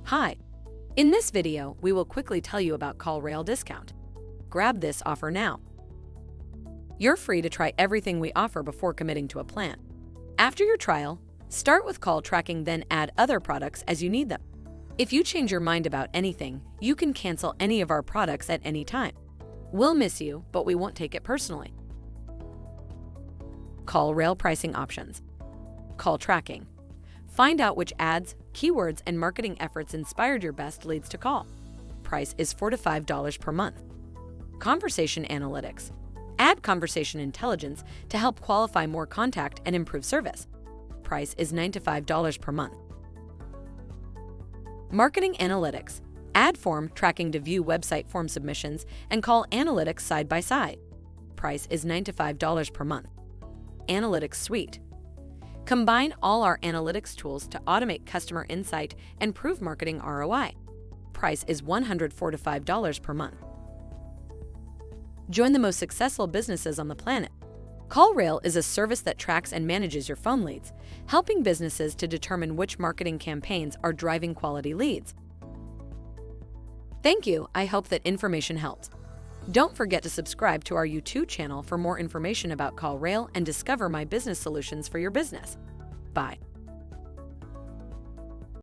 Hi. In this video, we will quickly tell you about CallRail discount. Grab this offer now. You're free to try everything we offer before committing to a plan. After your trial, start with call tracking, then add other products as you need them. If you change your mind about anything, you can cancel any of our products at any time. We'll miss you, but we won't take it personally. CallRail pricing options. Call tracking. Find out which ads, keywords, and marketing efforts inspired your best leads to call. Price is $4 to $5 per month. Conversation analytics. Add conversation intelligence to help qualify more contact and improve service. Price is $9 to $5 per month. Marketing analytics. Add form tracking to view website form submissions and call analytics side by side. Price is $9 to $5 per month. Analytics suite. Combine all our analytics tools to automate customer insight and prove marketing ROI. Price is $104 to $5 per month. Join the most successful businesses on the planet. CallRail is a service that tracks and manages your phone leads, helping businesses to determine which marketing campaigns are driving quality leads. Thank you. I hope that information helped. Don't forget to subscribe to our YouTube channel for more information about CallRail and discover my business solutions for your business. Bye.